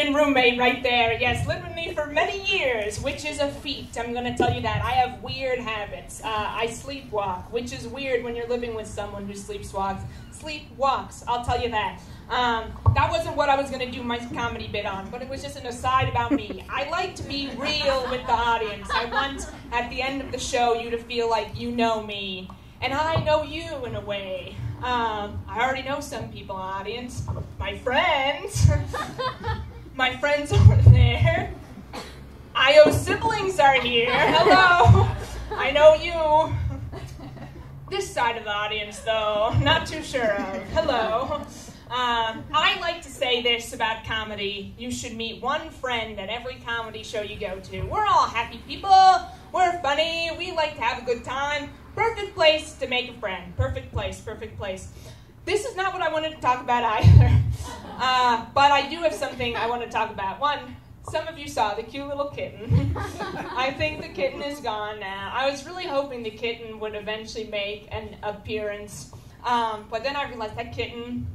live-in roommate right there. Yes, lived with me for many years, which is a feat. I'm going to tell you that. I have weird habits. I sleepwalk, which is weird when you're living with someone who sleepwalks. I'll tell you that. That wasn't what I was going to do my comedy bit on, but it was just an aside about me. I like to be real with the audience. I want, at the end of the show, you to feel like you know me, and I know you in a way. I already know some people, audience. My friends. My friends over there. IO siblings are here. Hello. I know you. This side of the audience, though, not too sure of. Hello. I like to say this about comedy. You should meet one friend at every comedy show you go to. We're all happy people. We're funny. We like to have a good time. Perfect place to make a friend. Perfect place, perfect place. This is not what I wanted to talk about either. But I do have something I want to talk about. One, some of you saw the cute little kitten. I think the kitten is gone now. I was really hoping the kitten would eventually make an appearance. But then I realized that kitten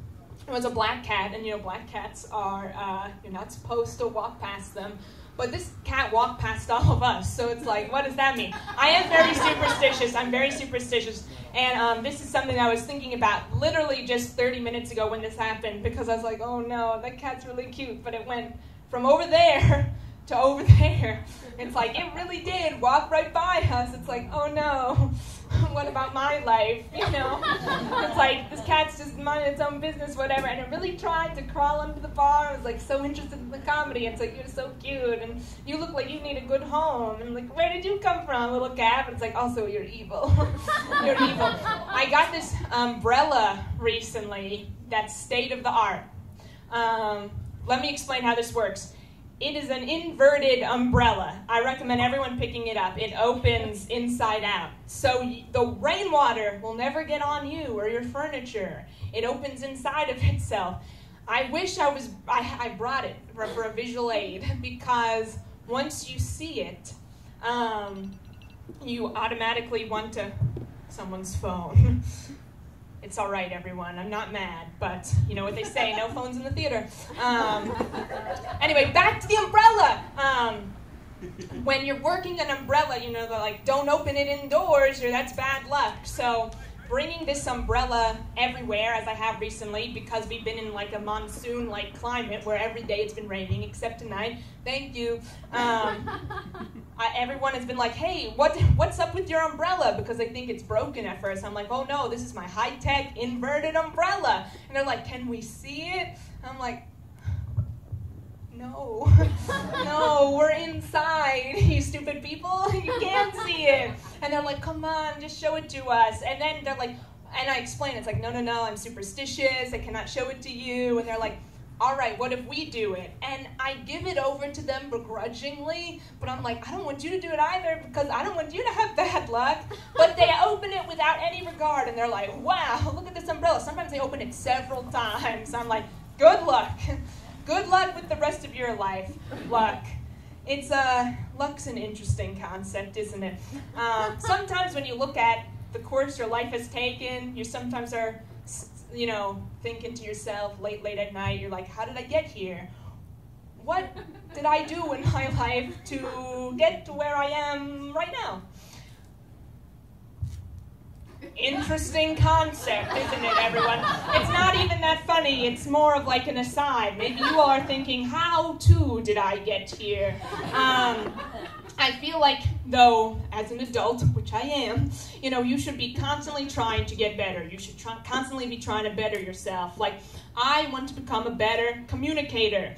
was a black cat. And you know, black cats are, you're not supposed to walk past them. But this cat walked past all of us, so it's like, what does that mean? I am very superstitious. I'm very superstitious. And this is something I was thinking about literally just 30 minutes ago when this happened, because I was like, oh no, that cat's really cute. But it went from over there to over there. It's like, it really did walk right by us. It's like, oh no, what about my life? You know? It's like, this cat's just minding its own business, whatever. And it really tried to crawl under the bar. I was like so interested in the comedy. It's like, you're so cute, and you look like you need a good home. And I'm like, where did you come from, little cat? But it's like, also, you're evil. You're evil. I got this umbrella recently that's state of the art. Let me explain how this works. It is an inverted umbrella. I recommend everyone picking it up. It opens inside out. So the rainwater will never get on you or your furniture. It opens inside of itself. I wish I brought it for a visual aid, because once you see it, you automatically want to someone's phone. It's all right, everyone. I'm not mad, but you know what they say, no phones in the theater. Anyway, back to the umbrella. When you're working an umbrella, you know, they're like, don't open it indoors or that's bad luck. So bringing this umbrella everywhere, as I have recently, because we've been in like a monsoon-like climate where every day it's been raining except tonight. Thank you. Everyone has been like, hey, what's up with your umbrella? Because they think it's broken at first. I'm like, oh no, this is my high-tech inverted umbrella. And they're like, can we see it? I'm like, no. No, we're inside, you stupid people. You can't see it. And they're like, come on, just show it to us. And then they're like, and I explain, it's like, no, I'm superstitious. I cannot show it to you. And they're like, all right, what if we do it? And I give it over to them begrudgingly, but I'm like, I don't want you to do it either, because I don't want you to have bad luck. But they open it without any regard, and they're like, wow, look at this umbrella. Sometimes they open it several times. I'm like, good luck. Good luck with the rest of your life. Luck. It's, luck's an interesting concept, isn't it? Sometimes when you look at the course your life has taken, you sometimes are, you know, thinking to yourself late at night, you're like, how did I get here? What did I do in my life to get to where I am right now? Interesting concept, isn't it, everyone? It's not even that funny. It's more of like an aside. Maybe you all are thinking, how did I get here? I feel like, though, as an adult, which I am, you know, you should be constantly trying to get better. You should constantly be trying to better yourself. Like, I want to become a better communicator.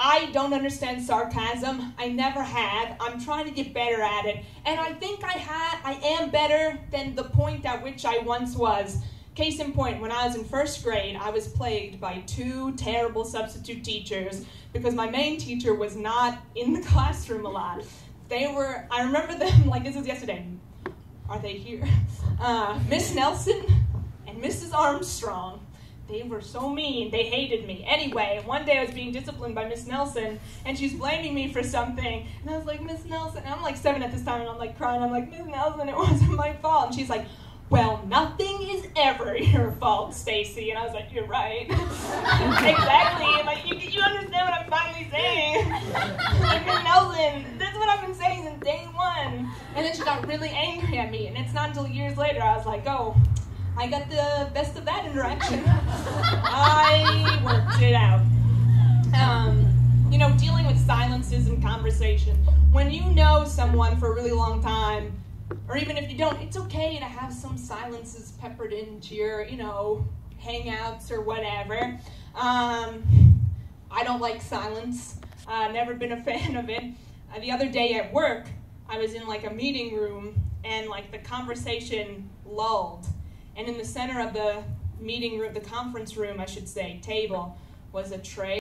I don't understand sarcasm. I never had. I'm trying to get better at it. And I think I am better than the point at which I once was. Case in point, when I was in first grade, I was plagued by 2 terrible substitute teachers because my main teacher was not in the classroom a lot. I remember them like this was yesterday. Are they here? Miss Nelson and Mrs. Armstrong. They were so mean. They hated me. Anyway, one day I was being disciplined by Miss Nelson, and she's blaming me for something. And I was like, Miss Nelson, and I'm like 7 at this time, and I'm like crying. I'm like, Miss Nelson, it wasn't my fault. And she's like, well, nothing is ever your fault, Stacy. And I was like, you're right. Exactly. Like, you understand what I'm finally saying. Like, Nelson, that's what I've been saying since day one. And then she got really angry at me. And it's not until years later I was like, oh, I got the best of that interaction. I worked it out. You know, dealing with silences in conversation. When you know someone for a really long time, or even if you don't, it's okay to have some silences peppered into your, you know, hangouts or whatever. I don't like silence. Never been a fan of it. The other day at work, I was in like a meeting room and like the conversation lulled. And in the center of the meeting room, the conference room, I should say, table, was a tray